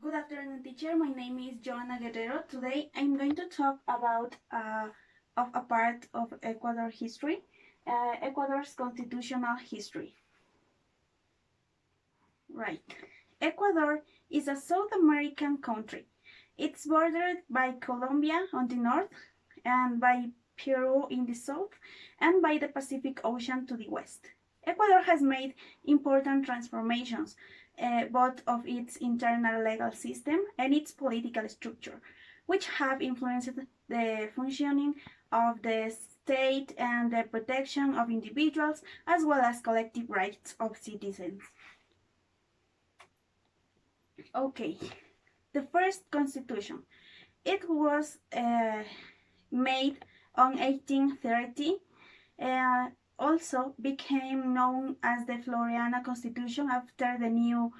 Good afternoon, teacher. My name is Joana Guerrero. Today I'm going to talk about a part of Ecuador history, Ecuador's constitutional history. Right. Ecuador is a South American country. It's bordered by Colombia on the north and by Peru in the south and by the Pacific Ocean to the west. Ecuador has made important transformations, both of its internal legal system and its political structure, which have influenced the functioning of the state and the protection of individuals as well as collective rights of citizens. Okay, the first constitution. It was made on 1830. Also became known as the Floriana Constitution after the new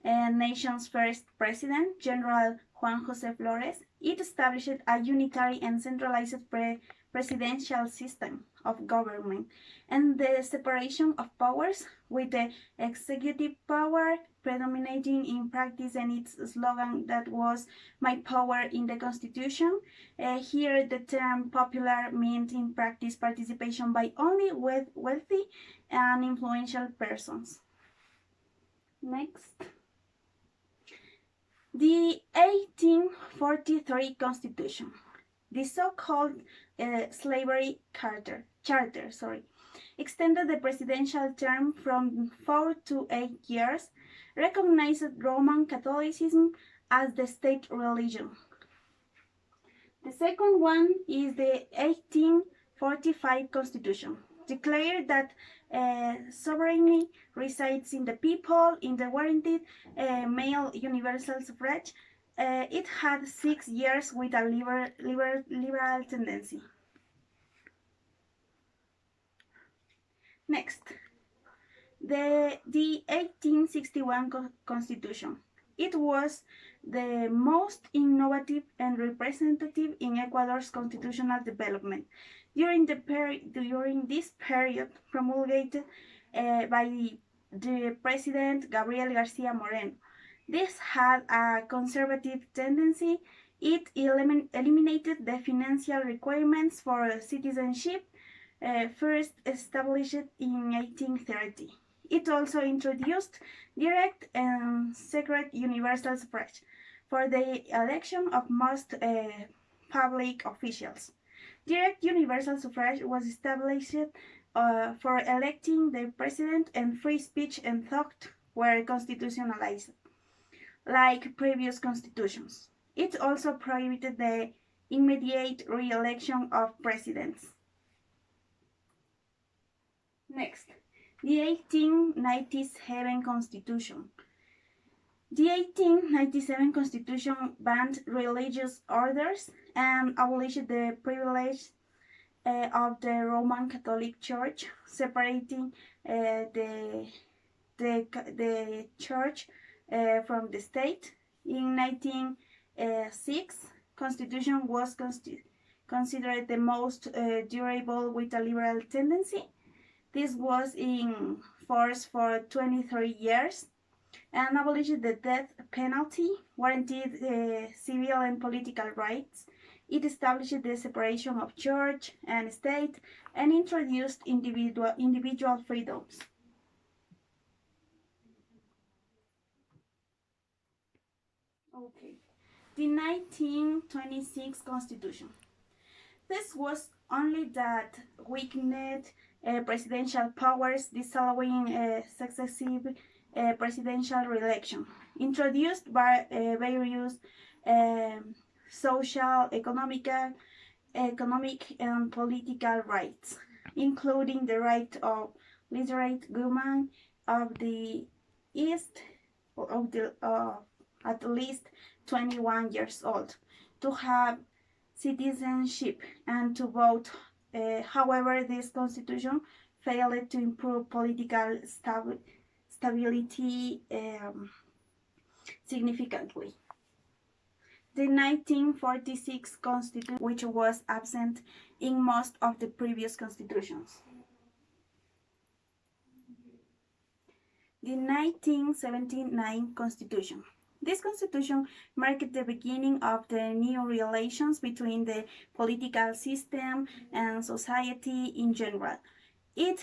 nation's first president, General Juan José Flores. It established a unitary and centralized presidential system of government and the separation of powers, with the executive power predominating in practice, and its slogan that was "My power in the Constitution." Here the term popular meant in practice participation by only wealthy and influential persons. Next. The 1843 Constitution, the so-called slavery charter, extended the presidential term from 4 to 8 years, recognized Roman Catholicism as the state religion. The second one is the 1845 Constitution, declared that sovereignty resides in the people, in the guaranteed male universal suffrage. It had 6 years with a liberal tendency. Next, the 1861 Constitution. It was the most innovative and representative in Ecuador's constitutional development during this period, promulgated by the President Gabriel Garcia Moreno. This had a conservative tendency. It eliminated the financial requirements for citizenship, first established in 1830. It also introduced direct and secret universal suffrage for the election of most public officials. Direct universal suffrage was established for electing the president, and free speech and thought were constitutionalized, like previous constitutions. It also prohibited the immediate re-election of presidents. Next, the 1897 Constitution. The 1897 Constitution banned religious orders and abolished the privilege of the Roman Catholic Church, separating the Church from the state. In 1906, Constitution was considered the most durable with a liberal tendency. This was in force for 23 years and abolished the death penalty, guaranteed civil and political rights. It established the separation of church and state and introduced individual freedoms. Okay, the 1926 Constitution. This was only that weakened presidential powers, disallowing successive presidential re-election, introduced by various social, economic and political rights, including the right of literate women of the East of at least 21 years old to have citizenship and to vote. However, this constitution failed to improve political stability significantly. The 1946 Constitution, which was absent in most of the previous constitutions. The 1979 Constitution. This constitution marked the beginning of the new relations between the political system and society in general. It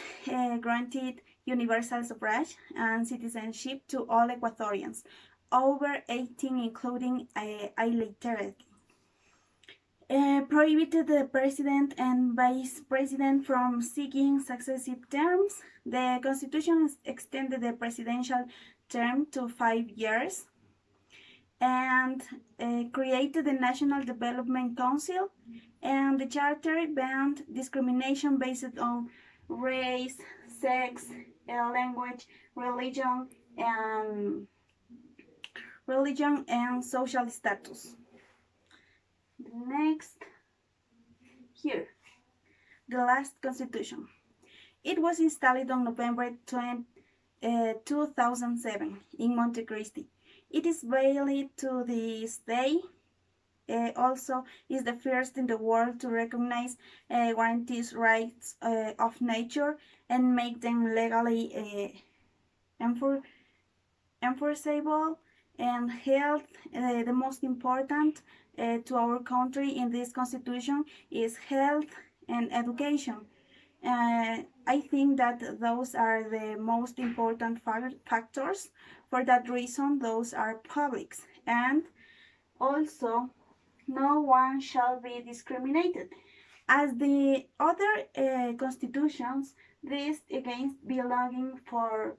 granted universal suffrage and citizenship to all Ecuadorians, over 18 including illiterate. Prohibited the president and vice president from seeking successive terms. The constitution extended the presidential term to 5 years and created the National Development Council, and the charter banned discrimination based on race, sex, language, religion, and social status. Next, here, the last constitution. It was installed on November 2007 in Monte Cristi. It is valid to this day. Also is the first in the world to recognize guarantees rights of nature and make them legally enforceable. And health, the most important to our country in this constitution is health and education. I think that those are the most important factors. For that reason, those are publics. And also, no one shall be discriminated. As the other constitutions, this against belonging for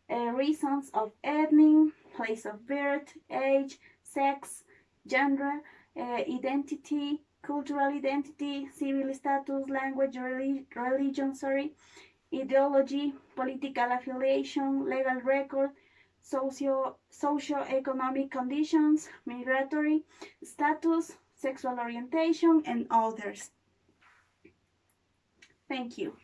reasons of ethnic, place of birth, age, sex, gender, identity, cultural identity, civil status, language, religion, ideology, political affiliation, legal record, socio-economic conditions, migratory status, sexual orientation, and others. Thank you.